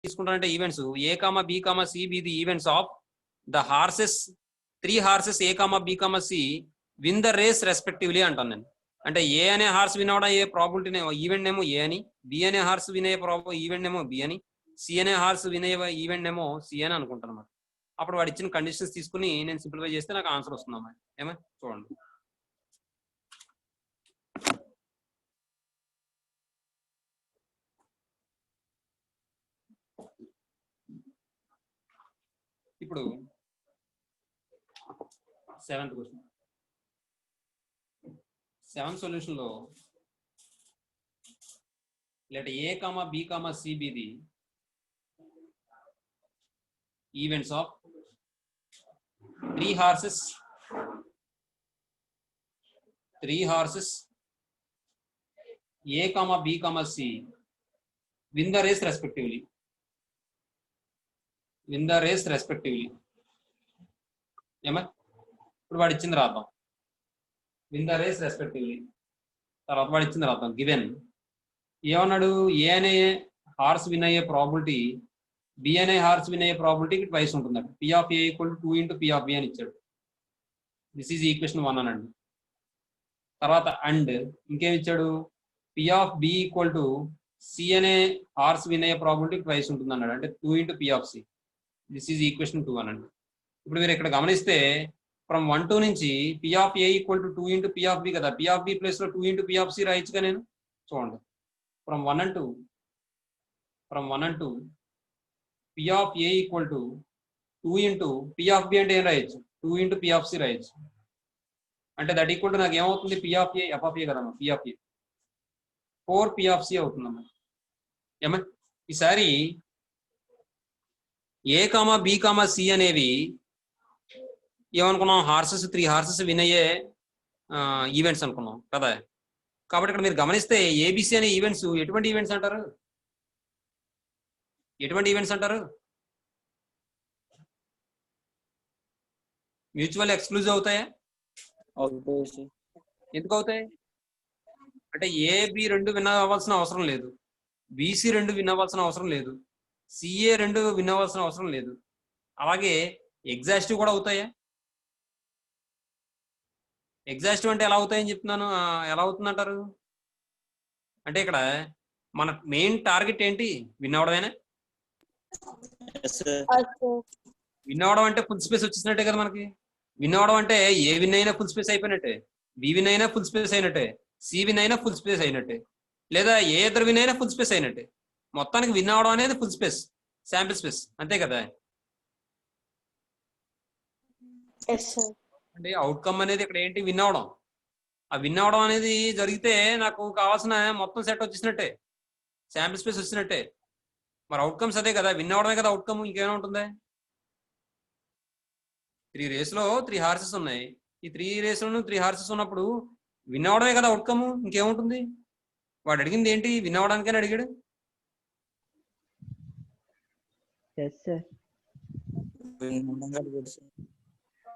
తీసుకుంటానంటే events A comma B comma C be the events of the horses 3 horses A comma B comma C win the race respectively అంటాను నేను. అంటే ఏ అనే horse win అవడం ఏ probability event ఏమో ఏ అని, B అనే horse వినే event ఏమో బి అని, సి అనే హార్స్ వినే ఈవెంట్ ఏమో సి అని అనుకుంటాను అన్నమాట. అప్పుడు వాడు ఇచ్చిన కండిషన్స్ తీసుకుని నేను సింప్లిఫై చేస్తే నాకు ఆన్సర్ వస్తుంది అన్నమాట. ఏమో చూడండి. ఇప్పుడు 7th క్వశ్చన్. 7th సొల్యూషన్ లో let a comma b comma c be the events of 3 horses a comma b comma c win the race respectively ఏమా ఇప్పుడు వాడు ఇచ్చింది రాద్దాం. విన్ ద రేస్ రెస్పెక్టివ్లీ తర్వాత వాడు ఇచ్చింది రాద్దాం. గివెన్ ఏమన్నాడు, ఏ అనే హార్స్ విన్ అయ్యే ప్రాబిలిటీ బి అనే హార్స్ విన్ అయ్యే ప్రాబిలిటీకి ట్వైస్ ఉంటుందండి. P of A equal to 2 into P of B అని ఇచ్చాడు. దిస్ ఈజ్ ఈక్వేషన్ 1 అనండి. తర్వాత అండ్ ఇంకేం ఇచ్చాడు, P of B equal to C అనే హార్స్ విన్ అయ్యే ప్రాబిలిటీ ట్వైస్ ఉంటుంది అన్నాడు. అంటే 2 into P of C. This is equation 2 అనండి. ఇప్పుడు మీరు ఇక్కడ గమనిస్తే ఫ్రమ్ 1 2 నుంచి P of A equal to 2 into P of B కదా, పి ఆఫ్ బి ప్లేస్ లో 2 ఇంటూ పి ఆఫ్ సి రాయొచ్చుగా నేను. చూడండి, from 1 and 2 P of A equal to 2 into P of B అంటే ఏం రాయొచ్చు, 2 ఇంటూ పి ఆఫ్ సి రాయొచ్చు. అంటే దట్ ఈక్వల్ టు నాకు ఏమవుతుంది, P of A F of A కదమ్మా, P of A 4 P of C అవుతుందమ్మా. ఏమా ఈసారి A comma B comma C అనేవి ఏమనుకున్నాం, హార్సెస్ 3 హార్సెస్ విన్ అయ్యే ఈవెంట్స్ అనుకున్నాం కదా. కాబట్టి ఇక్కడ మీరు గమనిస్తే ఏబిసి అనే ఈవెంట్స్ ఎటువంటి ఈవెంట్స్ అంటారు, మ్యూచువల్ ఎక్స్క్లూజివ్ అవుతాయా? ఎందుకు అవుతాయి అంటే ఏబి 2 విన్ అవ్వాల్సిన అవసరం లేదు, బీసీ 2 విన్ అవ్వాల్సిన అవసరం లేదు, సిఏ 2 విన్ అవ్వాల్సిన అవసరం లేదు. అలాగే ఎగ్జాస్టివ్ కూడా అవుతాయా? ఎగ్జాస్టివ్ అంటే ఎలా అవుతాయని చెప్తున్నాను. ఎలా అవుతుందంటారు అంటే ఇక్కడ మన మెయిన్ టార్గెట్ ఏంటి, విన్ అవడమేనా? విన్ అవడం అంటే ఫుల్ స్పేస్ వచ్చేసినట్టే కదా మనకి. విన్ అవడం అంటే ఏ విన్ అయినా ఫుల్ స్పేస్ అయిపోయినట్టే, బి విన్ అయినా ఫుల్ స్పేస్ అయినట్టే, సి విన్ అయినా ఫుల్ స్పేస్ అయినట్టే, లేదా ఏ ఇద్దరు విన్ అయినా ఫుల్ స్పేస్ అయినట్టే. మొత్తానికి విన్ అవడం అనేది ఫుల్ స్పేస్, శాంపిల్ స్పేస్, అంతే కదా. అంటే అవుట్కమ్ అనేది ఇక్కడ ఏంటి, విన్ అవడం. ఆ విన్ అవడం అనేది జరిగితే నాకు కావాల్సిన మొత్తం సెట్ వచ్చేసినట్టే, శాంపిల్ స్పేస్ వచ్చినట్టే. మరి అవుట్కమ్స్ అదే కదా, విన్ అవడమే కదా అవుట్కమ్, ఇంకేమైనా ఉంటుంది. 3 రేస్లో 3 హార్సెస్ ఉన్నాయి. ఈ 3 రేస్లోనూ 3 హార్సెస్ ఉన్నప్పుడు విన్ అవడమే కదా అవుట్కమ్, ఇంకేముంటుంది. వాడు అడిగింది ఏంటి, విన్ అవడానికైనా అడిగాడు.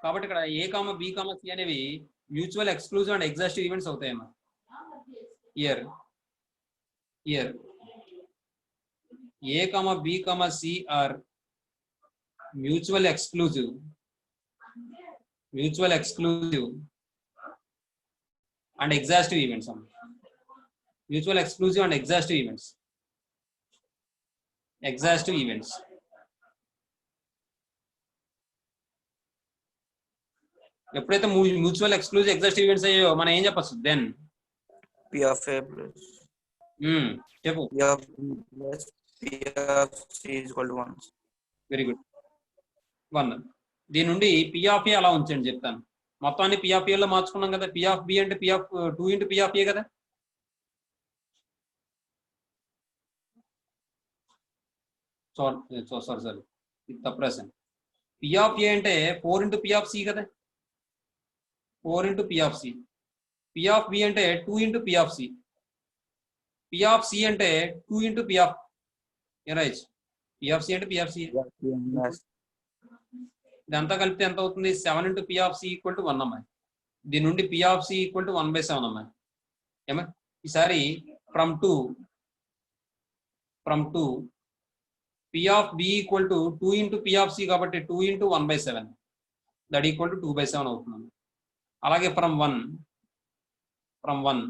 కాబట్టి ఇక్కడ A comma B comma C అనేవి mutual exclusive and exhaustive events అవుతాయమ్మా. Here A comma B comma C are mutual exclusive and exhaustive events అమ్మా. Mutual exclusive and exhaustive events. ఎప్పుడైతే మ్యూచువల్ ఎక్స్క్లూజివ్ ఎగ్జాస్టివ్ ఈవెంట్స్ అయ్యో మనం ఏం చెప్పచ్చు, then P of A plus చెప్పు. P of B plus P of C is equal to 1. Very good, 1. దీని నుండి P of ఏ అలా ఉంచండి చెప్తాను. మొత్తాన్ని పి ఆఫ్ ఏలో మార్చుకున్నాం కదా. పి ఆఫ్ బి అంటే P of 2 into P of A కదా. సారీ ఇది తప్పు రాశాను. పి ఆఫ్ ఏ అంటే 4 ఇంటూ పి ఆఫ్ సి కదా, 4 into P of C. P of B అంటే 2 into P of C. P of C అంటే 2 into P of right. P of C అంటే P of C, ఇదంతా కలిపితే ఎంత అవుతుంది, 7 into P of C equal to 1 అమ్మాయి. దీని నుండి P of C equal to 1/7 అమ్మాయి. ఏమా ఈసారి from 2 P of B equal to 2 into P of C కాబట్టి 2 ఇంటూ 1/7 దట్ ఈక్వల్ టు 2/7 అవుతుంది. అలాగే from one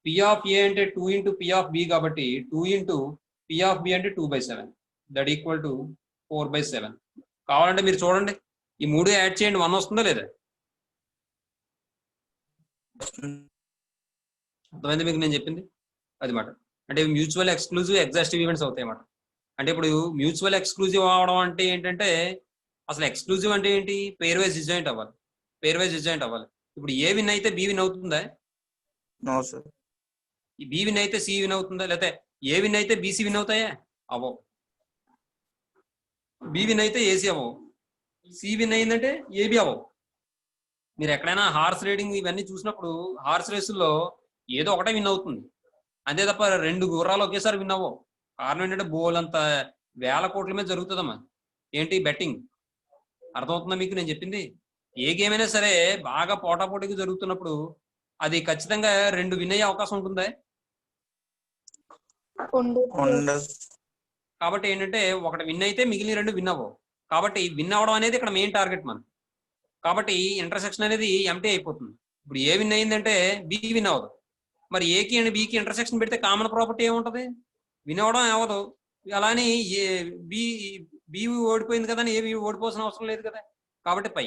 P of A అంటే 2 ఇంటూ P of B కాబట్టి 2 ఇంటూ P of B అంటే 2/7 that equal to 4/7. కావాలంటే మీరు చూడండి, ఈ మూడు యాడ్ చేయండి, 1 వస్తుందా లేదా? అర్థమైంది మీకు నేను చెప్పింది? అది మాట. అంటే మ్యూచువల్ ఎక్స్క్లూజివ్ ఎగ్జాస్టివ్ ఈవెంట్స్ అవుతాయి అన్నమాట. అంటే ఇప్పుడు మ్యూచువల్ ఎక్స్క్లూజివ్ అవడం అంటే ఏంటంటే, అసలు ఎక్స్క్లూజివ్ అంటే ఏంటి? పేర్ వైజ్ డిజాయింట్ అవ్వాలి. ఇప్పుడు ఏ విన్ అయితే బి విన్ అవుతుందా? No sir. ఈ బి విన్ అయితే సి విన్ అవుతుందా? లేకపోతే ఏ విన్ అయితే బీసీ విన్ అవుతాయా? అవో. బి విన్ అయితే ఏసీ అవ్వవు, సి విన్ అయిందంటే ఏబి అవ్వవు. మీరు ఎక్కడైనా హార్స్ రైడింగ్ ఇవన్నీ చూసినప్పుడు హార్స్ రేసుల్లో ఏదో ఒకటే విన్ అవుతుంది, అంతే తప్ప 2 గుర్రాలు ఒకేసారి విన్ అవ్వవు. కారణం ఏంటంటే బోలంత వేల కోట్ల మీద జరుగుతుందమ్మా ఏంటి బెట్టింగ్. అర్థమవుతుందా మీకు నేను చెప్పింది? ఏ గేమ్ అయినా సరే బాగా పోటాపోటీగా జరుగుతున్నప్పుడు అది ఖచ్చితంగా 2 విన్ అయ్యే అవకాశం ఉంటుందా? కాబట్టి ఏంటంటే ఒకటి విన్ అయితే మిగిలిన 2 విన్ అవ్వవు. కాబట్టి విన్ అవ్వడం అనేది ఇక్కడ మెయిన్ టార్గెట్ మనం. కాబట్టి ఇంటర్సెక్షన్ అనేది ఎంటీ అయిపోతుంది. ఇప్పుడు ఏ విన్ అయిందంటే బి విన్ అవ్వదు. మరి ఏకి అండ్ బికి ఇంటర్సెక్షన్ పెడితే కామన్ ప్రాపర్టీ ఏముంటది? విన్ అవ్వడం అవ్వదు. అలాని ఏ బి ఓడిపోయింది కదా అని ఏవి ఓడిపోవాల్సిన అవసరం లేదు కదా. కాబట్టి పై.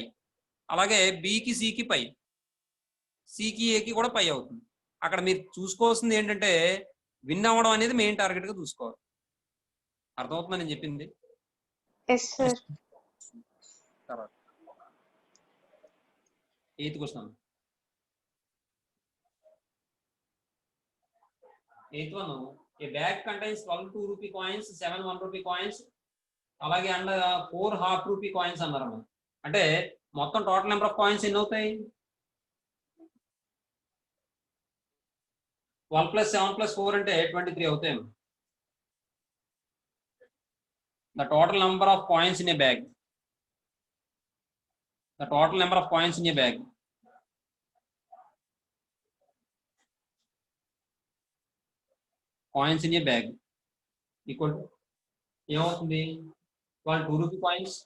అలాగే బికి సికి పై, సికి ఏకి కూడా పై అవుతుంది. అక్కడ మీరు చూసుకోవాల్సింది ఏంటంటే విన్ అవ్వడం అనేది మెయిన్ టార్గెట్ గా చూసుకోవాలి. అర్థమవుతుందని నేను చెప్పింది? Yes sir. Eighth question. Eighth one, a bag contains 12 2 rupee coins, 7 1 rupee coins, అలాగే అండ్ 4 హాఫ్ రూపీ కాయిన్స్ అన్నారు. అంటే మొత్తం టోటల్ నెంబర్ ఆఫ్ కాయిన్స్ ఎన్ని అవుతాయి? 12 + 7 + 4 అంటే 23 అవుతాయి. The total number of coins in a bag. The total number of coins in a bag. Coins in a bag equal to ఏమవుతుంది? 12 2 rupee coins,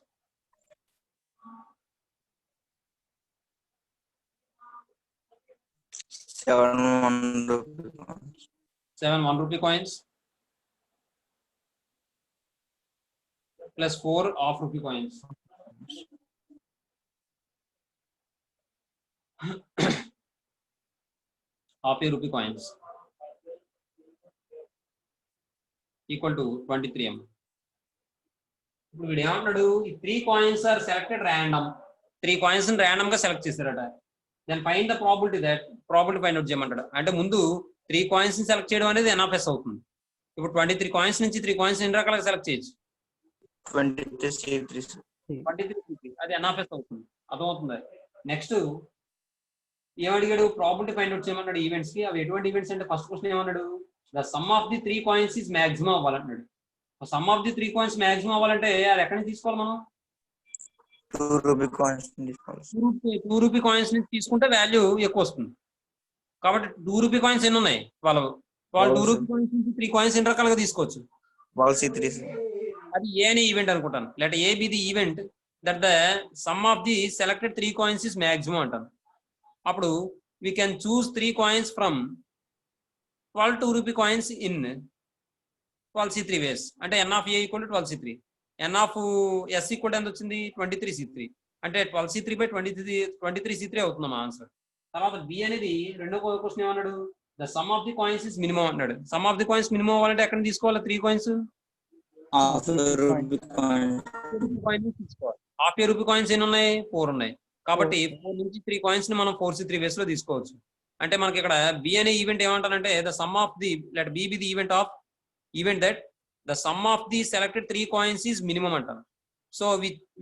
7 1 rupee coins plus 4 half rupee coins. half a rupee coins equal to 23M. ఇప్పుడు వీడు ఏమంటాడు? ఈ 3 coins are selected random. 3 coins ని ర్యాండమ్ గా select చేశారట. Then find the probability that, probability find out చేయమంటాడు. అంటే ముందు 3 coins ని సెలెక్ట్ చేయడం అనేది NF అవుతుంది. ఇప్పుడు 23 coins నుంచి 3 coins ఎన్ని రకాలుగా సెలెక్ట్ చేయొచ్చు? 23 అది NF అవుతుంది. అర్థమవుతుంది? నెక్స్ట్ ఏమడిగాడు? ప్రాబిలిటీ ఫైండ్ అవుట్ చేయమన్నాడు ఈవెంట్స్ కి. అవి ఎటువంటి ఈవెంట్స్ అంటే ఫస్ట్ క్వశ్చన్ ఏమన్నాడు? The sum of the 3 coins is maximum అవ్వాలంటున్నాడు. Sum of the 3 coins maximum అవ్వాలంటే అది ఎక్కడి నుంచి తీసుకోవాలి మనం? 2 రూపీ కాయిన్స్ తీసుకోవాలి. 2 రూపీ కాయిన్స్ నుంచి తీసుకుంటే వాల్యూ ఎక్కువ వస్తుంది. కాబట్టి 2 రూపీ కాయిన్స్ ఎన్ని ఉన్నాయి? వాళ్ళు 2 రూపీ కాయిన్స్ నుంచి 3 కాయిన్స్ ఎన్ని రకాలుగా తీసుకోవచ్చు? అది ఏ అనే ఈవెంట్ అనుకుంటాను. Let A be the event that the sum of the selected 3 coins is maximum అంటాను. అప్పుడు we can choose 3 coins from 12 2 rupee coins in 12C3 ways. అంటే N of A equal to 12C3. N of S equal ఎంత వచ్చింది? 23C3. అంటే 12C3/23C3 అవుతుంది మా answer. తర్వాత B అనేది రెండో క్వశ్చన్ ఏమన్నాడు? The sum of the coins is minimum అన్నాడు. Sum of the coins minimum అవ్వాలంటే ఎక్కడ తీసుకోవాలి? 3 coins హాఫ్ రూపీ కాయిన్ తీసుకోవాలి. హాఫ్ ఏ రూపీ కాయిన్స్ ఎన్ని ఉన్నాయి? 4 ఉన్నాయి. కాబట్టి 4 నుంచి 3 coins ని మనం 4C3 వేస్ లో తీసుకోవచ్చు. అంటే మనకి ఇక్కడ బి అనే ఈవెంట్ ఏమంటానంటే the sum of the let B be the event that the sum of the selected 3 coins is minimum అంటాను. So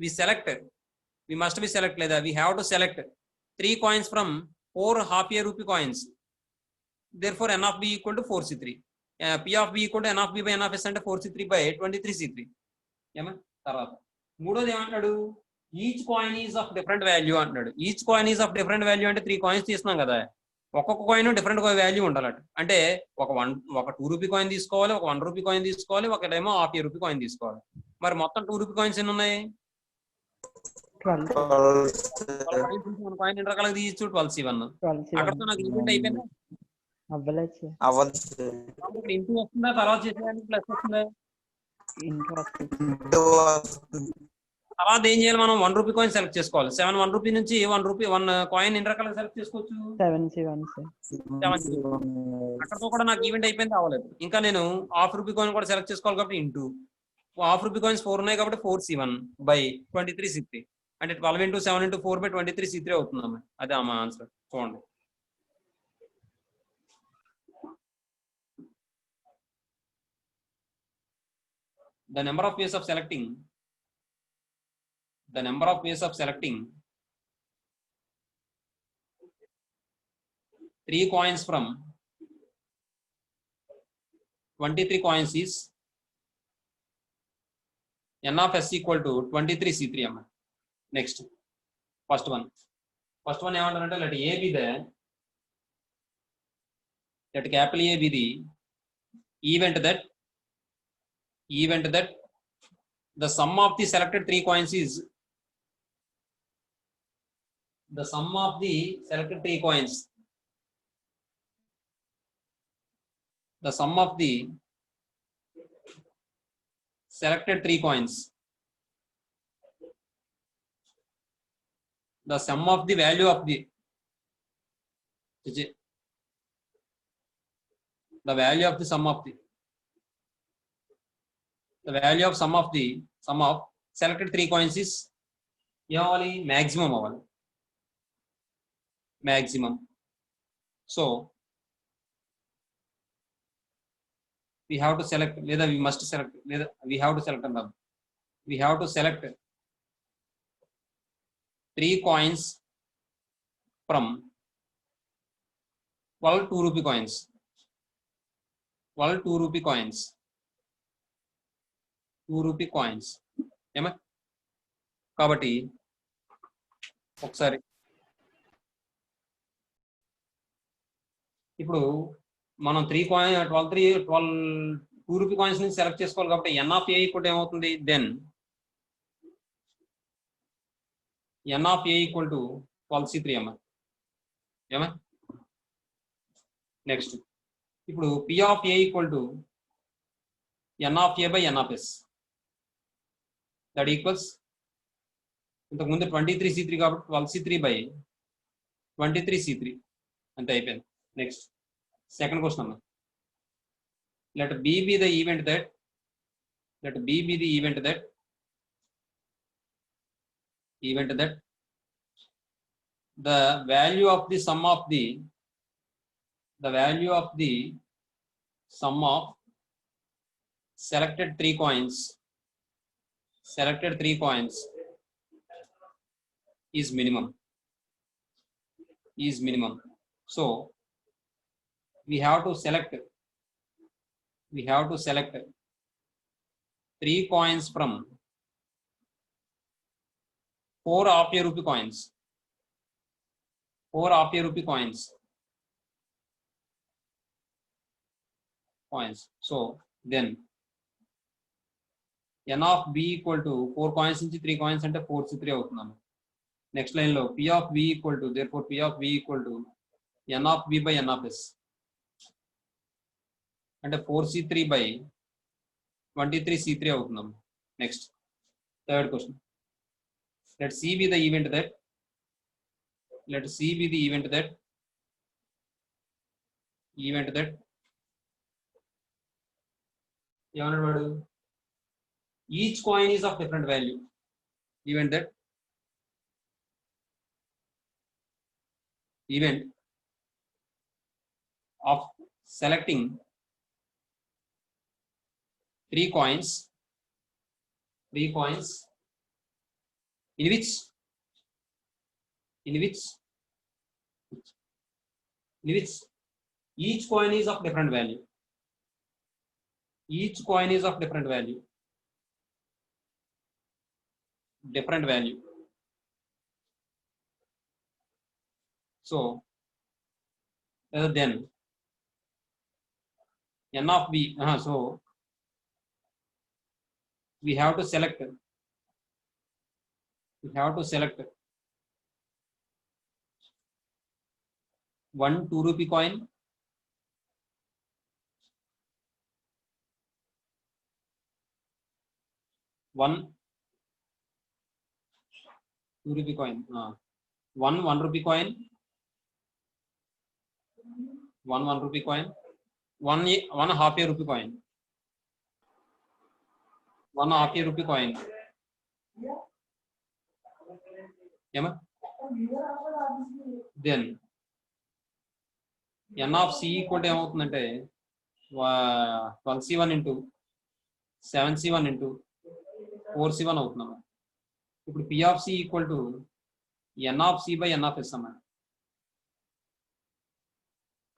we select, we must be select లేదా we have to select 3 coins from 4 half a rupee coins. Therefore N of B equal to 4C3. P of B equal to N of B by N of S అంటే 4C3/23C3. ఏమా? తర్వాత మూడోది ఏమంటాడు? Each coin is of different value అంటున్నాడు. Each coin is of different value అంటే 3 coins తీస్తున్నాం కదా. ఒక్కొక్క కాయిన్ డిఫరెంట్ వాల్యూ ఉండాలట. అంటే ఒక 2 రూపీ కాయిన్ తీసుకోవాలి, ఒక 1 రూపీ కాయిన్ తీసుకోవాలి, ఒకటేమో హాఫ్ ఏ రూపీ కాయిన్ తీసుకోవాలి. మరి మొత్తం 2 రూపీ కాయిన్స్ ఎన్ని ఉన్నాయి? 12. 12 కాయిన్స్ నుంచి 1 కాయిన్ ఎన్ని రకాలుగా తీయచ్చు? 12C1. 12C1. అక్కడతో నాకు ఈవెంట్ అయిపోయిందా? అవ్వలేదు సార్. అవ్వదు. ఇప్పుడు ఇంటూ వస్తుందా? తర్వాత చేసేదానికి ప్లస్ వస్తుందా? ఇంటూ వస్తుంది. తర్వాత ఏం చేయాలి? మనం 1 రూపీ కాయిన్ సెలెక్ట్ చేసుకోవాలి. 7 1 రూపీ నుంచి 1 కాయిన్ ఎన్ని రకాలుగా సెలెక్ట్ చేసుకోవచ్చు? 7C1 sir. 7. అక్కడతో కూడా నాకు ఈవెంట్ అయిపోయింది, అవ్వలేదు. ఇంకా నేను హాఫ్ రూపీ కాయిన్ కూడా సెలెక్ట్ చేసుకోవాలి కాబట్టి ఇంటూ హాఫ్ రూపీ కాయిన్స్ 4 ఉన్నాయి కాబట్టి 4C1 బై 23C3 అంటే 12 into 7 into 4 by 23C3 అవుతుందమ్మా. అదే అమ్మా ఆన్సర్. చూడండి. The number of ways of selecting 3 coins from 23 coins is n of s equal to 23C3 అమ్మా. నెక్స్ట్ ఫస్ట్ వన్ ఏమంటారంటే let A be the let capital A be the event that the sum of the selected 3 coins is the sum of the selected 3 coins the sum of the selected 3 coins the sum of the value of the value of the sum of the value of sum of selected 3 coins is ఏమవ్వాలి? maximum అవ్వాలి. maximum. So we have to select లేదా we must select లేదా we have to select అంటాం. we have to select 3 coins from 12 2 rupee coins. 12 2 rupee coins. 2 rupee coins. ఏమా? కాబట్టి ఒకసారి ఇప్పుడు మనం 2 రూపీ కాయిన్స్ నుంచి సెలెక్ట్ చేసుకోవాలి కాబట్టి ఎన్ ఆఫ్ ఏ ఈక్వల్ ఏమవుతుంది? Then N of A equal to 12C3 అమ్మా. ఏమా? నెక్స్ట్ ఇప్పుడు P of A equal to N of A by N of S. That equals ఇంతకుముందు 23C3 కాబట్టి 12C3 బై 23C3 అంతే అయిపోయింది. నెక్స్ట్ సెకండ్ క్వశ్చన్ అమ్మా. let b be the event that the value of the sum of selected 3 coins is minimum. So we have to select 3 coins from 4 half a rupee coins. 4 half a rupee coins. So then n of b equal to 4 coins into 3 coins అంటే 4C3 అవుతుందన్న. Next line లో p of b equal to therefore p of b equal to n of b by n of s అంటే 4C3 by 23C3 అవుతుందన్న. Next third question. let c be the event that ఏమన్నాడు వాడు? each coin is of different value. event of selecting 3 coins in which each coin is of different value. So then n of b. So we have to select 1 2 rupee coin, one 2 rupee coin, 1 rupee coin, one 1 rupee coin, one half a rupee coin, one half a rupee coin. Then n of c equal to ఏమవుతుందంటే 12c1 into 7c1 into 4c1 అవుతున్నాం. ఇప్పుడు p of c equal to n of c by n of s అన్నమాట.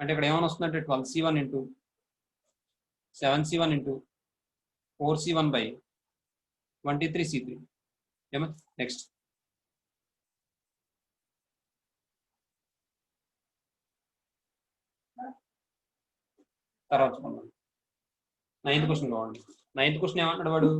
అంటే ఇక్కడ ఏమైనా వస్తుందంటే 12c1 into 7c1 into 4c1 by 23c3. Next తర్వాత ninth question కావాలి. నైన్త్ క్వశ్చన్ ఏమంటాడు వాడు,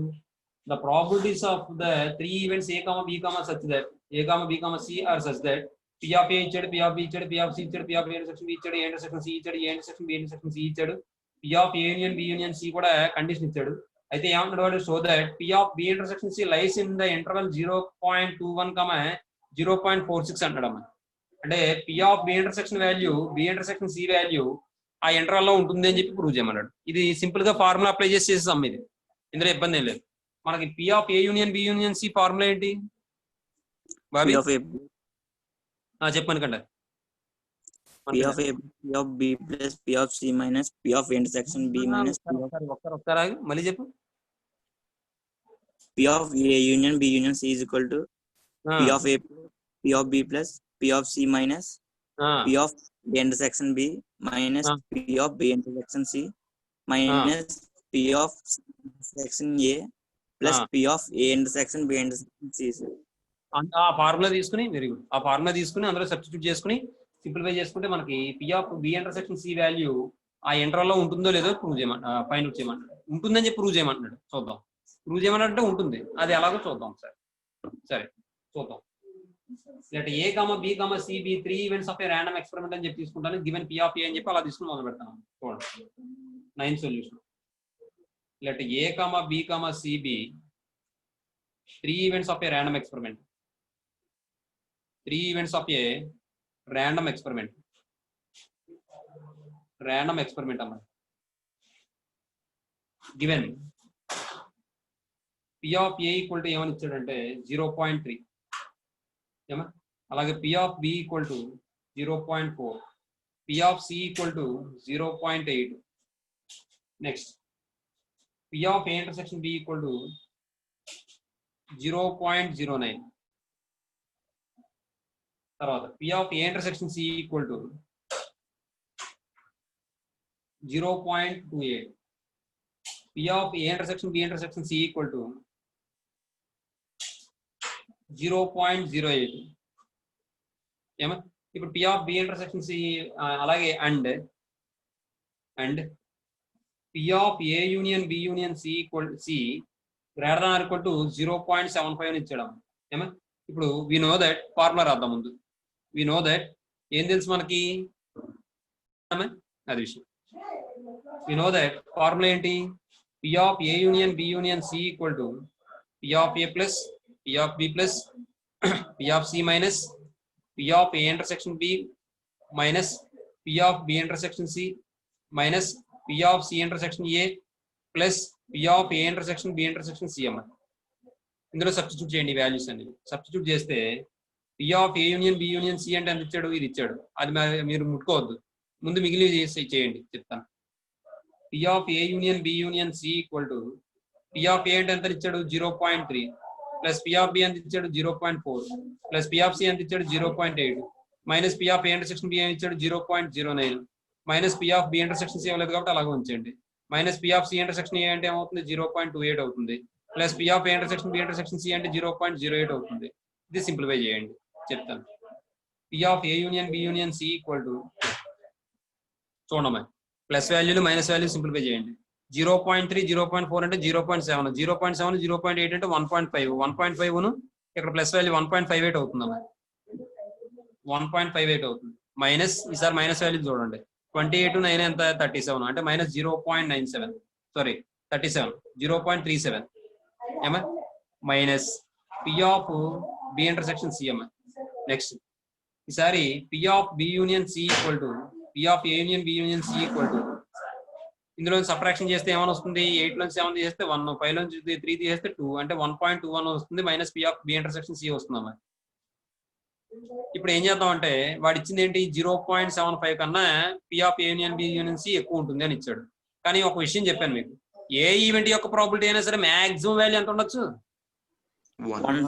the probabilities of the 3 events a, b, such that a, b, c are such that p of a ఇచ్చాడు, p of b ఇచ్చాడు, p of c ఇచ్చాడు, p of a intersection b ఇచ్చాడు, a intersection c ఇచ్చాడు, a intersection b intersection c ఇచ్చాడు, p of a union b union c కూడా condition ఇచ్చాడు. అయితే ఏమంటాడు వాడు, so that p of b intersection c lies in the interval 0.21, 0.46 అంటాడు అమ్మ. అంటే p of b intersection value b intersection c value ఆ ఇంటర్వల్ లో ఉంటుంది అని చెప్పి ప్రూవ్ చేయమన్నాడు. ఇది సింపుల్ గా ఫార్ములా అప్లై చేసేసాం. ఇది ఇందులో ఇబ్బంది ఏం లేదు. మనకి p of a union b union c formula ఏంటి బాబీ? చెప్పాను కండి. p of a, p of b plus p of c minus p of intersection b minus ఒకసారి మళ్ళీ చెప్పు. p of a union b union c is equal to p of a, p of b plus p of c minus p of a intersection b minus p of b intersection c minus p of c intersection a plus p of a intersection b intersection c. ఆ formula తీసుకుని, very good, ఆ formula తీసుకుని అందులో substitute చేసుకుని simplify చేసుకుంటే మనకి p of b intersection c value ఆ interval లో ఉంటుందో లేదో ప్రూవ్ చేయమంటాడు, ఫైండ్ అవుట్ చేయమంటాడు. ఉంటుందని చెప్పి ప్రూవ్ చేయమంటున్నాడు. చూద్దాం. ప్రూవ్ చేయమంటే ఉంటుంది, అది ఎలాగో చూద్దాం. సరే చూద్దాం. Late a, b, c b 3 events of A random experiment అని చెప్పి తీసుకుంటాను. గివెన్ p of a అని చెప్పి అలా తీసుకుని మొదలు పెడతాను. చూడండి 9th solution. Late a, b, c b 3 events of A random experiment. 3 events of A random experiment అమ్మ. given p of a equal to ఏమని ఇచ్చాడంటే 0.3 ఏమా, అలాగే p of b equal to 0.4, p of c equal to 0.8, next p of a intersection b equal to 0.09, తర్వాత p of a intersection c equal to 0.28, p of a intersection b intersection c equal to 0.08. ఏమా, ఇప్పుడు p of b intersection c అలాగే and p of a union b union c equal c greater than or equal to 0.75 అని ఇచ్చాడు. ఏమా, ఇప్పుడు we know that formula రాద్దాం ముందు. we know that ఏం తెలుసు మనకి, అది విషయం. we know that ఫార్ములా ఏంటి, p of a union b union c equal to p of a plus p of b plus p of c minus p of a intersection b minus p of b intersection c minus p of c intersection a plus p of a intersection b intersection c అమ్మ. ఇందులో substitute చేయండి values అన్ని. Substitute చేస్తే p of a union b union c అంటే ఎంత ఇచ్చాడు, ఇది ఇచ్చాడు. అది మీరు ముట్టుకోవద్దు, ముందు మిగిలి చేయండి చెప్తాను. p of a union b union c equal to p of a అంటే ఎంత ఇచ్చాడు 0.3 ప్లస్ p of b ఎంత ఇచ్చాడు 0.4 ప్లస్ p of c ఎంత ఇచ్చాడు 0.8 minus p of a intersection b ఎంత ఇచ్చాడు 0.09 minus p of b intersection c అవ్వలేదు కాబట్టి అలాగే ఉంచండి. Minus p of c intersection a అంటే ఏమవుతుంది 0.28 అవుతుంది. Plus p of a intersection b intersection c అంటే 0.08 అవుతుంది. ఇది సింప్లిఫై చేయండి చెప్తాను. p of a union b union c equal to చూడమ్మా, ప్లస్ వాల్యూలు మైనస్ వాల్యూ సింప్లిఫై చేయండి. 0.3 0.4 అంటే 0.7, 0.7 0.8 అంటే 1.5, 1.5 ఇక్కడ ప్లస్ వాల్యూ 1.58 అవుతుందమ్మా. 1.58 అవుతుంది. మైనస్ ఈసారి మైనస్ వాల్యూ చూడండి. 28 9 ఎంత 37 అంటే మైనస్ 0.97, సారీ 37, 0.37 ఏమా minus P of B intersection C అమ్మా. నెక్స్ట్ ఈసారి P of B union C equal to P of A union B union C equal to ఇందులో సబ్ట్రాక్షన్ చేస్తే ఏమైనా వస్తుంది? 8 నుంచి 7 తీసేస్తే 1, 5 నుంచి 3 తీసేస్తే 2 అంటే 1.21 వస్తుంది. Minus P of B intersection C వస్తుందమ్మా. ఇప్పుడు ఏం చేద్దాం అంటే వాడు ఇచ్చింది ఏంటి? 0.75 కన్నా P of A union B union C ఎక్కువ ఉంటుంది అని ఇచ్చాడు. కానీ ఒక విషయం చెప్పాను మీకు, ఏ ఈవెంట్ యొక్క ప్రాబిలిటీ అయినా సరే మాక్సిమం వాల్యూ ఎంత ఉండొచ్చు? 1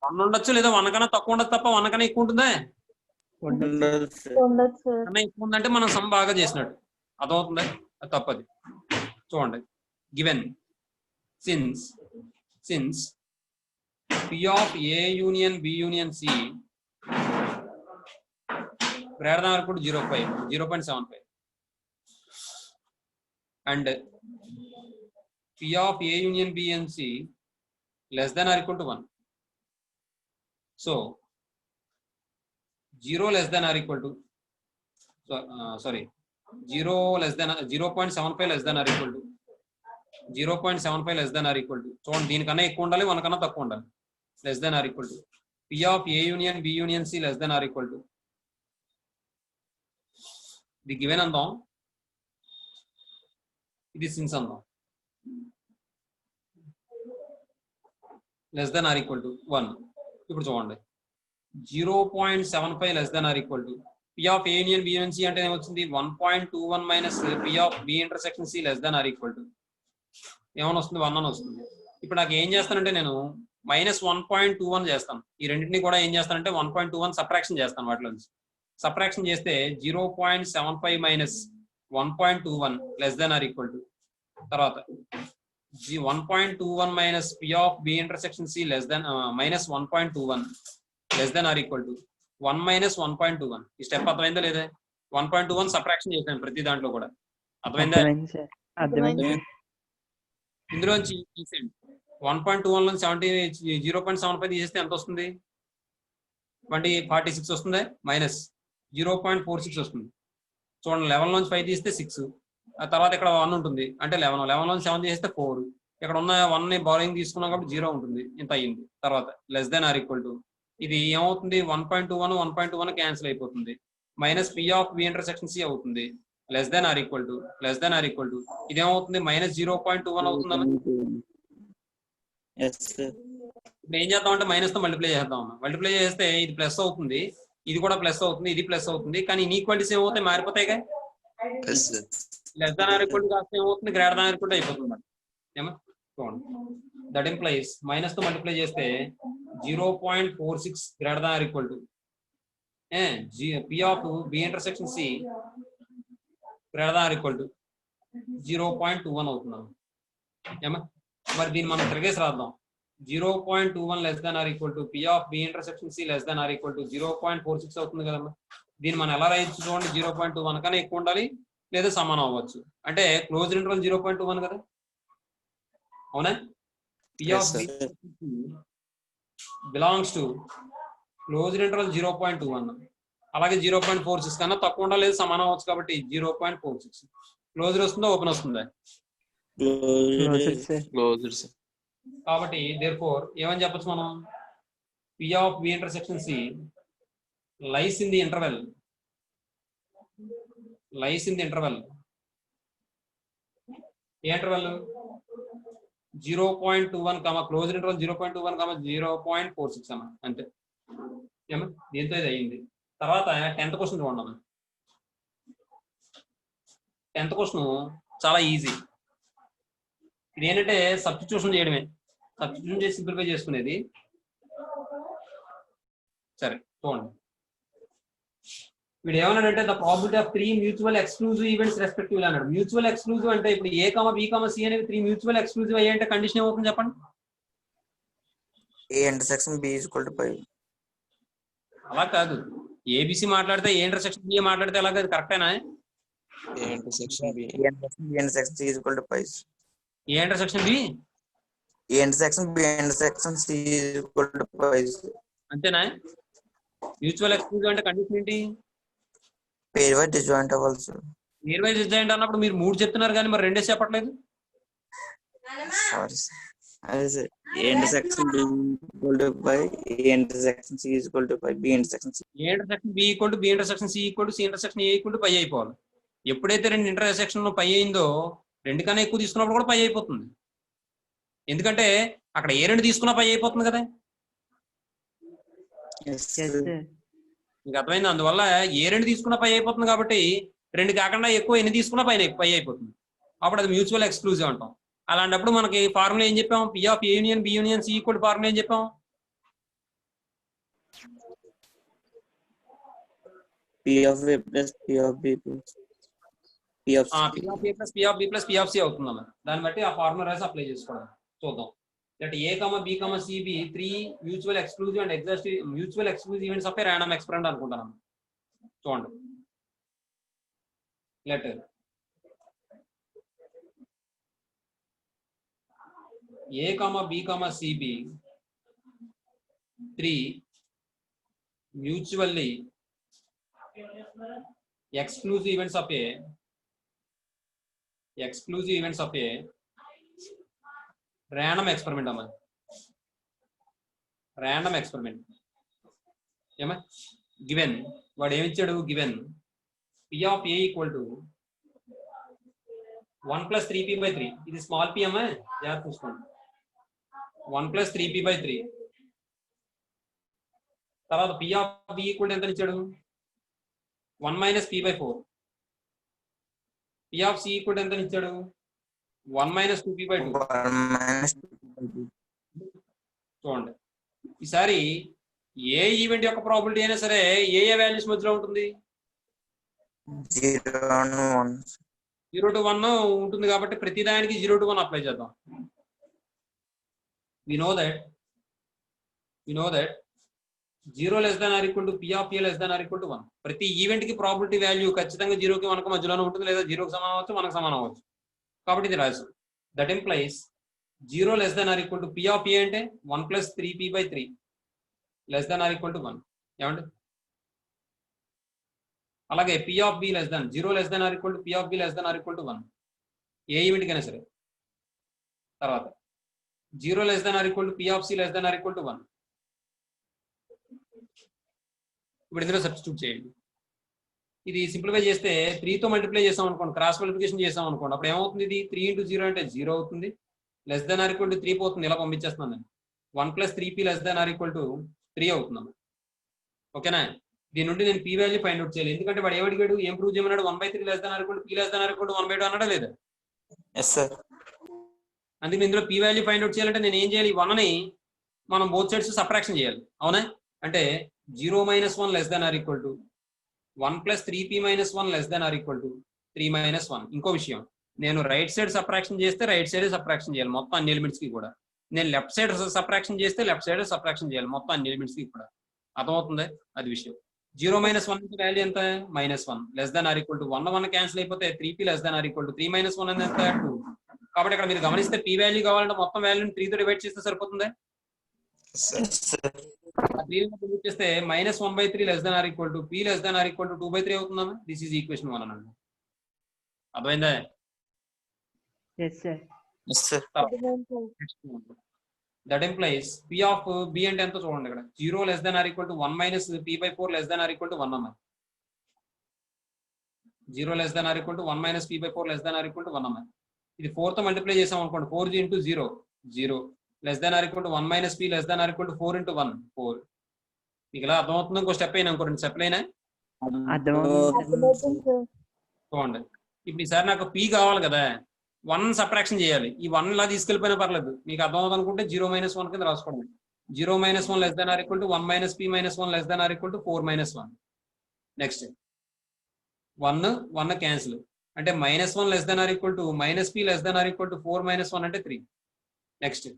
1 ఉండొచ్చు, లేదా 1 కన్నా తక్కువ ఉండదు తప్ప 1 కన్నా ఎక్కువ ఉంటుందా? కన్నా ఎక్కువ ఉందంటే మనం సమ్ బాగా చేసినట్టు అర్థమవుతుందా? అది తప్పది. చూడండి, given since P of A union B union C greater than or equal to 0.75 and P of A union B and C less than or equal to 1. So 0 less than or equal to 0 less than 0.75 less than or equal to 0.75 less than or equal to. So దీనికన్నా ఎక్కువ ఉండాలి, 1 కన్నా తక్కువ ఉండాలి. less than or equal to P of A union B union C less than or equal to the given andam ఇది since andam less than or equal to 1. ఇప్పుడు చూడండి 0.75 less than or equal to P of A union B union C అంటే ఏమొచ్చింది? 1.21 minus P of B intersection C less than or equal to ఏమని వస్తుంది? 1 అని వస్తుంది. ఇప్పుడు నాకు ఏం చేస్తానంటే నేను మైనస్ 1.21 చేస్తాను. ఈ రెండింటిని కూడా ఏం చేస్తానంటే 1.21 సబ్ట్రాక్షన్ చేస్తాను. వాటిలో నుంచి సబ్ట్రాక్షన్ చేస్తే 0.75 minus 1.21 less than or equal to తర్వాత 1.21 minus P of B intersection C less than minus 1.21 less than or equal to 1 minus 1.21. ఈ స్టెప్ అర్థమైందా లేదా? 1.21 సబ్ట్రాక్షన్ చేశాను ప్రతి దాంట్లో కూడా. అర్థమైందా? ఇందులోంచి 1.21 లో 0.75 తీసేస్తే ఎంత వస్తుంది? 46 వస్తుంది. మైనస్ 0.46 వస్తుంది. చూడండి, 11 నుంచి 5 తీస్తే 6, ఆ తర్వాత ఇక్కడ 1 ఉంటుంది అంటే 11 నుంచి 7 తీసేస్తే 4, ఇక్కడ ఉన్న 1 ని బారోయింగ్ తీసుకున్నాం కాబట్టి 0 ఉంటుంది. ఇంత అయ్యింది. తర్వాత less than or equal to ఇది ఏమవుతుంది? 1.21 క్యాన్సిల్ అయిపోతుంది. Minus P of B intersection C అవుతుంది. Less than or equal to ఇది ఏమవుతుంది? మైనస్ 0.21 అవుతుంది. ఇప్పుడు ఏం చేద్దాం అంటే మైనస్ తో మల్టిప్లై చేద్దాం. మల్టిప్లై చేస్తే ఇది ప్లస్ అవుతుంది, ఇది కూడా ప్లస్ అవుతుంది, ఇది ప్లస్ అవుతుంది. కానీ ఇన్ఈక్వాలిటీస్ ఏమవుతాయి? మారిపోతాయి. Less than or equal to కాస్త ఏమవుతుంది? Greater than or equal to అయిపోతుంది. ఏమో చూడండి, దట్ ఇంప్లైస్ మైనస్ తో మల్టిప్లై చేస్తే 0.46 greater than or equal to P of B intersection C greater than or equal to 0.21 అవుతున్నాం. ఏమా మరి దీన్ని మనం తిరిగేసి రాద్దాం. 0.21 less than or equal to P of B intersection C less than or equal to 0.46 అవుతుంది కదమ్మా. దీన్ని మనం ఎలా రాయొచ్చు చూడండి? 0.21 కన్నా ఎక్కువ ఉండాలి లేదా సమానం అవ్వచ్చు. అంటే క్లోజ్ ఇంటర్వల్ 0.21 కదా, అవునా? P of B belongs to close interval 0.21. అలాగే 0.46 కన్నా తక్కువ ఉండాలి లేదా సమానం అవ్వచ్చు కాబట్టి 0.46. క్లోజర్ వస్తుందా ఓపెన్ వస్తుందా? కాబట్టి therefore ఏమని చెప్పొచ్చు మనం? P of B intersection C lies in the interval A interval? 0.21 close interval 0.21 0.46 అమ్మా, అంతే. ఏమా దీంతో ఇది అయ్యింది. తర్వాత 10th క్వశ్చన్ చూడండి. 10th క్వశ్చన్ చాలా ఈజీ. ఇది ఏంటంటే సబ్స్టిట్యూషన్ చేయడమే, సబ్స్టిట్యూషన్ చేసి సింప్లిఫై చేసుకునేది. సరే చూడండి, వీడు ఏమన్నాడంటే the probability of 3 mutual exclusive events respectively అన్నాడు. మ్యూచువల్ ఎక్స్క్లూజివ్ అంటే ఇప్పుడు A comma B comma C అనేవి 3 మ్యూచువల్ ఎక్స్క్లూజివ్ అయ్యాయంటే కండిషన్ ఏమవుతుంది చెప్పండి? A intersection B equal to 5. అలా కాదు, ఏబిసి మాట్లాడితే ఏ ఇంటర్సెక్షన్ బి మాట్లాడితే ఎలాగ? కరెక్టేనా? A intersection B. A intersection C is equal to pi. A intersection B A intersection B intersection C is equal to pi. అంతేనా? Mutual exclusive అంటే condition ఏంటి? Pairwise disjoint also. Near by design అన్నప్పుడు మీరు 3 చెప్తున్నారు కానీ మరి 2 చెప్పట్లేదు. Sorry, sir. Sir. A intersection B is equal to pi. A intersection C is equal to pi. B intersection C. A intersection B equal to B intersection C equal to C intersection A equal to pi అయిపోవాలి. ఎప్పుడైతే 2 intersection పై అయిందో 2 కన్నా ఎక్కువ తీసుకున్నప్పుడు కూడా పై అయిపోతుంది. ఎందుకంటే అక్కడ ఏ 2 తీసుకున్నా పై అయిపోతుంది కదా. Yes, Yes, sir. sir. మీకు అర్థమైంది. అందువల్ల ఏ 2 తీసుకున్నా పై అయిపోతుంది కాబట్టి 2 కాకుండా ఎక్కువ ఎన్ని తీసుకున్నా పై అయిపోతుంది. అప్పుడు అది మ్యూచువల్ ఎక్స్క్లూజివ్ అంటాం. అలాంటప్పుడు మనకి ఫార్ములా ఏం చెప్పాం? P of A union B union C equal formula ఏం చెప్పాం? P of A plus P of B plus P of C. P of A plus P of B plus P of C అవుతుందన్న. దాన్ని బట్టి ఆ formula రాసి apply చేసుకోవడం చూద్దాం. That A comma B comma C B 3 mutual exclusive and exhaustive mutual exclusive events of a random experiment అనుకుంటాను. చూడండి. Letter A comma B comma C B 3 mutually exclusive events of a random experiment అమ్మా. random experiment ఏమా given వాడు ఏమిచ్చాడు? Given p of a equal to 1 plus 3p/3. ఇది small p అమ్మా, జాగ్రత్త చూసుకోండి. 1 plus 3p/3. తర్వాత p of b equal to ఎంత ఇచ్చాడు? 1 minus p/4. p of c equal to ఎంత ఇచ్చాడు? 1 minus 2p/2. 1 minus చూడండి. ఈసారి ఏ ఈవెంట్ యొక్క ప్రాబిలిటీ అయినా సరే ఏ వాల్యూస్ మధ్యలో ఉంటుంది? 0 and 1. 0 to 1 ఉంటుంది కాబట్టి ప్రతి దానికి 0 to 1 అప్లై చేద్దాం. we know that 0 less than or equal to p of a less than or equal to 1. ప్రతి ఈవెంట్ కి ప్రాబిలిటీ వాల్యూ ఖచ్చితంగా 0 కి 1 కి మధ్యలోనే ఉంటుంది, లేదా 0 కి సమానం అవ్వచ్చు, 1 కి సమానం అవ్వచ్చు. కాబట్టి ఇది రాసు. That implies 0 less than or equal to p of a అంటే 1 plus 3p/3 less than or equal to 1. ఏమండి? అలాగే p of b less than 0 less than or equal to p of b less than or equal to 1. A event కైనా సరే. తర్వాత 0 less than or equal to p of c less than or equal to 1. ఇప్పుడు ఇందులో substitute చేయండి. ఇది simplify చేస్తే 3 తో multiply చేసాం అనుకోండి, క్రాస్ మల్టిప్లికేషన్ చేసాం అనుకోండి, అప్పుడు ఏమవుతుంది? ఇది 3 into 0 అంటే 0 అవుతుంది. Less than or equal to 3 పోతుంది, ఇలా పంపించేస్తున్నాను నేను. 1 plus 3p less than or equal to 3 అవుతుంది. ఓకేనా? దీని నుండి నేను p వాల్యూ ఫైండ్ అవుట్ చేయాలి. ఎందుకంటే వాడు ఏమడిగాడు? ఏం ప్రూవ్ చేయమన్నాడు? 1/3 less than or equal to p less than or equal to 1/2 అన్నాడా లేదా? Yes, sir. అందుకే ఇందులో p వాల్యూ ఫైండ్ అవుట్ చేయాలంటే నేను ఏం చేయాలి? 1ని మనం బోత్ సైడ్స్ సబ్ట్రాక్షన్ చేయాలి. అవునా? అంటే 0 minus 1 less than or equal to 1 plus 3p minus 1 less than or equal to 3 minus 1. ఇంకో విషయం, నేను రైట్ సైడ్ సబ్ట్రాక్షన్ చేస్తే రైట్ సైడ్ సబ్ట్రాక్షన్ చేయాలి మొత్తం అన్ని ఎలిమెంట్స్ కి కూడా. నేను లెఫ్ట్ సైడ్ సబ్ట్రాక్షన్ చేస్తే లెఫ్ట్ సైడ్ సబ్ట్రాక్షన్ చేయాలి మొత్తం అన్ని ఎలిమెంట్స్ కి కూడా. అర్థమవుతుంది? అది విషయం. 0 minus 1 వాల్యూ ఎంత? -1 less than or equal to 1 cancel అయిపోతే 3p less than or equal to 3 minus 1 ఎంత? 2. కాబట్టి ఇక్కడ మీరు గమనిస్తే p వాల్యూ కావాలంటే మొత్తం వాల్యూని 3 తో డివైడ్ చేస్తే సరిపోతుంది. Yes, sir. చేస్తే -1/3 less than or equal to p less than or equal to 2/3 అవుతుందా? దిస్ ఈజ్ ఈక్వేషన్ 1 అనండి. అర్థమైందా? Yes, sir. Yes, sir. That implies p of b అంటే ఎంత చూడండి ఇక్కడ. 0 less than or equal to 1 minus p/4 less than or equal to 1 అమ్మాయి. 0 less than or equal to 1 minus p/4 less than or equal to 1 అమ్మాయి. ఇది 4 తో multiply చేసాం అనుకోండి. 4 into 0 0 less than or equal to 1 minus p less than or equal to 4 into 1 4. మీకు ఇలా అర్థమవుతుంది? ఇంకో స్టెప్ అయినా ఇంకో 2 స్టెప్లు అయినా అర్థమవుతుంది. చూడండి. ఇప్పుడు ఈసారి నాకు p కావాలి కదా, 1 సబ్ట్రాక్షన్ చేయాలి. ఈ 1 ఇలా తీసుకెళ్ళిపోయినా పర్లేదు, మీకు అర్థమవుతుంది అనుకుంటే 0 minus 1 కింద రాసుకోండి. 0 minus 1 less than or equal to 1 minus p minus 1 less than or equal to 4 minus 1. Next 1 cancel అంటే -1 less than or equal to -p less than or equal to 4 minus 1 అంటే 3. నెక్స్ట్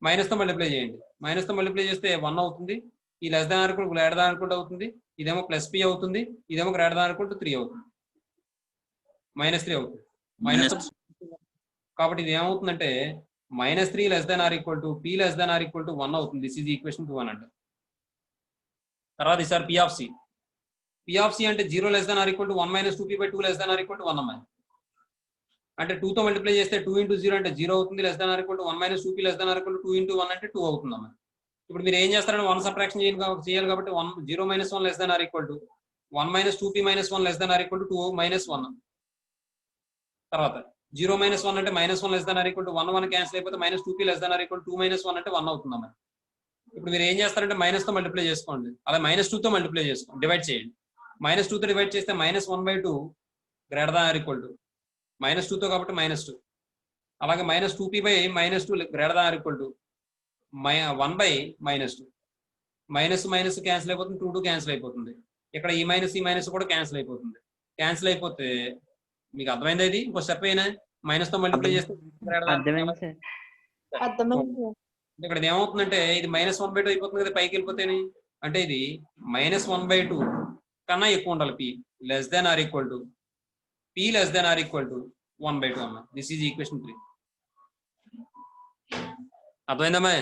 మైనస్ తో multiply చేయండి. Minus తో multiply చేస్తే 1 అవుతుంది. ఈ less than or equal greater than or equal అవుతుంది. ఇదేమో ప్లస్ p అవుతుంది. ఇదేమో greater than or equal to 3 అవుతుంది. -3 అవుతుంది. minus కాబట్టి ఇది ఏమవుతుందంటే -3 less than or equal to p less than or equal to 1 అవుతుంది. దిస్ ఈజ్ ఈక్వేషన్ 2 అని అంటే. తర్వాత ఈసారి p ఆఫ్ సి అంటే 0 less than or equal to 1 minus 2p by 2 less than or equal to 1 అమ్మాయి. అంటే 2 తో మల్టిప్లై చేస్తే 2 into 0 అంటే 0 అవుతుంది. less than or equal to 1 minus 2p less than or equal to 2 into 1 అంటే 2 అవుతుంది అమ్మాయి. ఇప్పుడు మీరు ఏం చేస్తారంటే 1 సబ్ట్రాక్షన్ చేయాలి కాబట్టి 0 minus 1 less than or equal to 1 minus 2p minus 1 less than or equal to 2 minus 1. తర్వాత 0 minus 1 అంటే -1 less than or equal to 1 cancel అయిపోతే -2p less than or equal to 2 minus 1 అంటే 1 అవుతుంది అమ్మాయి. ఇప్పుడు మీరు ఏం చేస్తారంటే మైనస్ తో మల్టిప్లై చేసుకోండి, అలా -2 తో మల్టిప్లై చేసుకోండి, డివైడ్ చేయండి. -2 తో డివైడ్ చేస్తే -1/2 greater than or equal to -2 తో కాబట్టి -2, అలాగే -2p by -2 greater than or equal to 1 by -2. Minus cancel అయిపోతుంది, 2 క్యాన్సిల్ అయిపోతుంది. ఇక్కడ ఈ మైనస్ కూడా క్యాన్సిల్ అయిపోతుంది. క్యాన్సిల్ అయిపోతే మీకు అర్థమైందా? ఇది ఇంకో స్టెప్ అయినా మైనస్ తో మల్టిప్లై చేస్తే అర్థమైంది సార్. ఇక్కడ ఏమవుతుందంటే ఇది -1/2 అయిపోతుంది కదా పైకి వెళ్ళిపోతేనే. అంటే ఇది -1/2 కన్నా ఎక్కువ ఉండాలి p less than or equal to p less than or equal to 1/2 అమ్మా. This is equation 3. అర్థమైందమ్మా?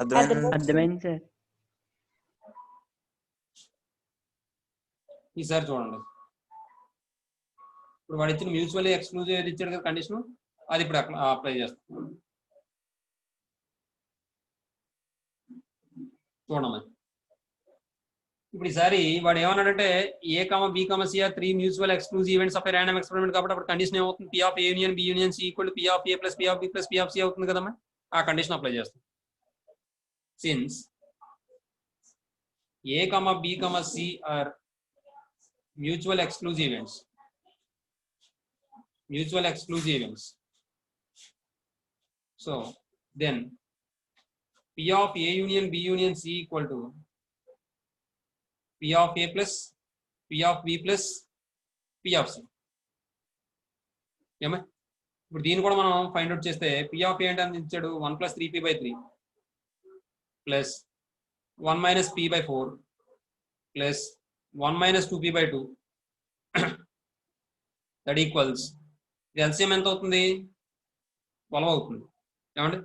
అర్థమైంది సార్. ఈసారి చూడండి, ఇప్పుడు వాడు ఇచ్చిన మ్యూచువల్లీ ఎక్స్క్లూజివ్ ఏది ఇచ్చాడు కదా కండిషన్, అది ఇప్పుడు అప్లై చేస్తాం. చూడమ్మా, ఇప్పుడు ఈసారి వాడు ఏమన్నాడంటే A, B, C are 3 mutual exclusive events of random experiment. కాబట్టి అప్పుడు కండిషన్ ఏమవుతుంది? P of A union B union C equal to P of A plus P of B plus P of C అవుతుంది కదమ్మా. ఆ condition apply చేస్తాం. Since A, B, C are mutual exclusive events, so then P of A union B union C equal to P of A plus P of B plus P of C. ఏమా ఇప్పుడు దీన్ని కూడా మనం find out చేస్తే P of A అంటే ఎంత ఇచ్చాడు? 1 plus 3p by 3 plus 1 minus p by 4 plus 1 minus 2p by 2 that equals LCM ఎంత అవుతుంది? 12 అవుతుంది. ఏమండి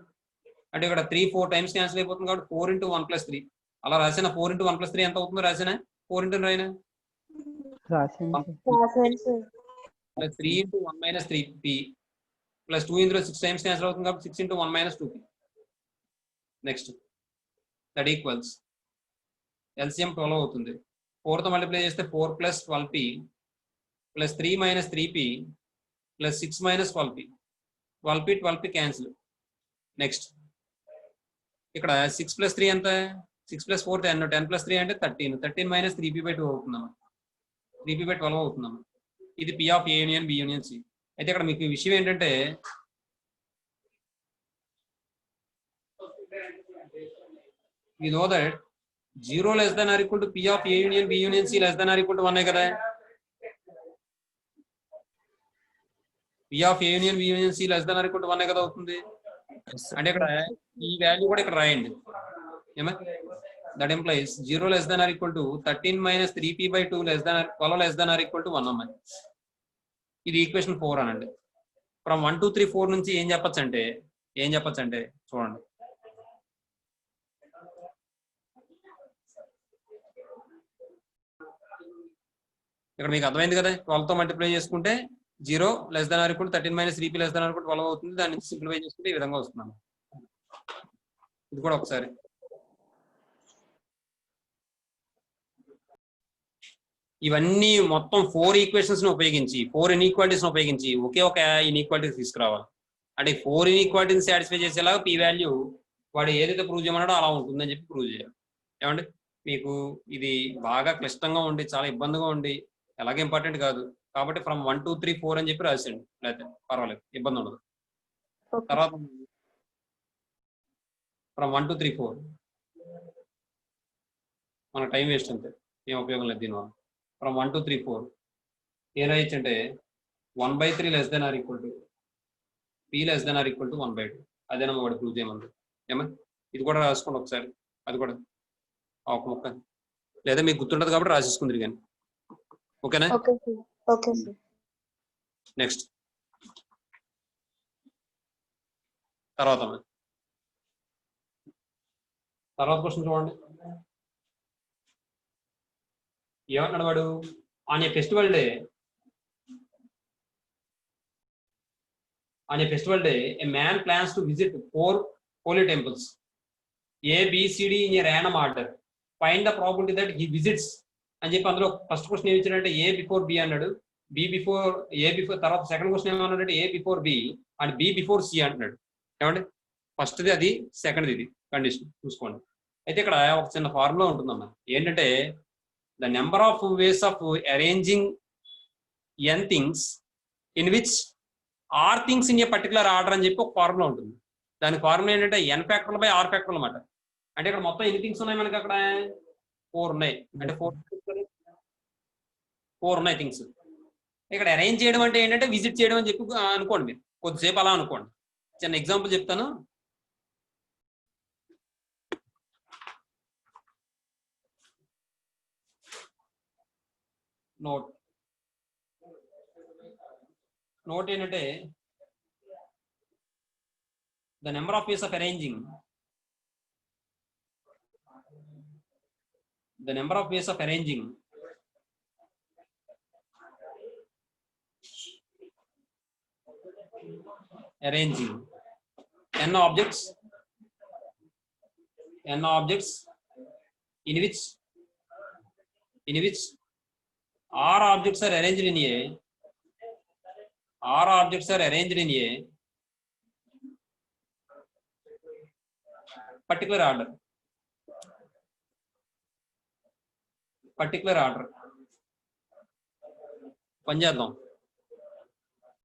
అంటే ఇక్కడ 3 4 టైమ్స్ క్యాన్సిల్ అయిపోతుంది కాబట్టి 4 into 1 plus 3 అలా రాసిన 4 into 1 plus 3 ఎంత అవుతుందో రాసిన 4 into రాయినా plus 3 into 1 minus 3p plus 2 ఇందులో 6 టైమ్స్ క్యాన్సిల్ అవుతుంది కాబట్టి 6 into 1 minus 2p. Next that equals LCM 12 అవుతుంది. 4 తో మల్టిప్లై చేస్తే 4 plus 12p plus 3 minus 3p plus 6 minus 12p cancel. Next ఇక్కడ 6 plus 3 ఎంత? 6 plus 4 10, 10 plus 3 అంటే 13 minus 3p by 2 అవుతుందమ్మా. 3p by 12 అవుతుందమ్మా. ఇది P of A union B union C. అయితే ఇక్కడ మీకు విషయం ఏంటంటే you know that 0 less than or equal to P of A union B union C less than or equal to 1 కదా. P of A union B union C less than or equal to 1 కదా అవుతుంది. అంటే ఇక్కడ ఈ value కూడా ఇక్కడ రాయండి. ఏమా that implies 0 less than or equal to 13 minus 3p by 2 less than or 12 less than or equal to 1 అమ్మాయి. ఇది ఈక్వేషన్ 4 అనండి. ఫ్రమ్ 1 2 3 4 నుంచి ఏం చెప్పచ్చు అంటే చూడండి, ఇక్కడ మీకు అర్థమైంది కదా. 12 తో మల్టిప్లై చేసుకుంటే 0 less than or equal to 13 minus 3p less than or equal to 12 అవుతుంది. దాన్ని సింప్లిఫై చేసుకుంటే ఈ విధంగా వస్తున్నాను. ఇది కూడా ఒకసారి ఇవన్నీ మొత్తం 4 ఈక్వేషన్స్ ని ఉపయోగించి 4 ఇన్ఈక్వాలిటీస్ ని ఉపయోగించి ఒకే ఒక ఇన్ఈక్వాలిటీ తీసుకురావాలి. అంటే 4 ఇన్ఈక్వాలిటీని సాటిస్ఫై చేసేలాగా p వాల్యూ వాడు ఏదైతే ప్రూవ్ చేయమన్నాడో అలా ఉంటుందని చెప్పి ప్రూవ్ చేయాలి. ఏమండి మీకు ఇది బాగా క్లిష్టంగా ఉండి చాలా ఇబ్బందిగా ఉండి ఎలాగే ఇంపార్టెంట్ కాదు కాబట్టి ఫ్రమ్ 1 2 3 4 అని చెప్పి రాసేయండి, లేకపోతే పర్వాలేదు, ఇబ్బంది ఉండదు. తర్వాత ఫ్రమ్ 1 2 3 4 మన టైం వేస్ట్ అంతే, ఏం ఉపయోగం లేదు దీనివల్ల. ఫ్రమ్ 1 2 3 4 ఏం రాయొచ్చు అంటే 1/3 less than or equal to p less than or equal to 1/2. అదేనమ్మా వాడు ప్రూవ్ చేయమంది. ఏమా ఇది కూడా రాసుకోండి ఒకసారి, అది కూడా ఒక ముక్క లేదా మీకు గుర్తుండదు కాబట్టి రాసేసుకుందరు కానీ. ఓకేనా? Okay sir. నెక్స్ట్ తర్వాత క్వశ్చన్ చూడండి. ఏమన్నాడు వాడు? On a festival day a man plans to visit 4 holy temples A B C D in a random order. Find the probability that he visits అని చెప్పి అందులో ఫస్ట్ క్వశ్చన్ ఏమి ఇచ్చాడంటే A before B అన్నాడు, A before తర్వాత second question ఏమన్నాడంటే A before B and B before C అంటున్నాడు. ఏమండి? ఫస్ట్ది అది, సెకండ్ది ఇది కండిషన్ చూసుకోండి. అయితే ఇక్కడ ఒక చిన్న ఫార్ములా ఉంటుందమ్మా. ఏంటంటే the number of ways of arranging n things in which r things in a particular order అని చెప్పి ఒక ఫార్ములా ఉంటుంది. దాని ఫార్ములా ఏంటంటే n ఫ్యాక్టర్లు బై r ఫ్యాక్టర్లు అన్నమాట. అంటే ఇక్కడ మొత్తం ఎన్ని థింగ్స్ ఉన్నాయి మనకి? అక్కడ 4 ఉన్నాయి. అంటే 4 ఉన్నాయి థింగ్స్. ఇక్కడ అరేంజ్ చేయడం అంటే ఏంటంటే విజిట్ చేయడం అని చెప్పి అనుకోండి. మీరు కొద్దిసేపు అలా అనుకోండి. చిన్న ఎగ్జాంపుల్ చెప్తాను. నోట్ ఏంటంటే the number of ways of arranging n objects in which r objects are arranged in a particular order. పని చేద్దాం.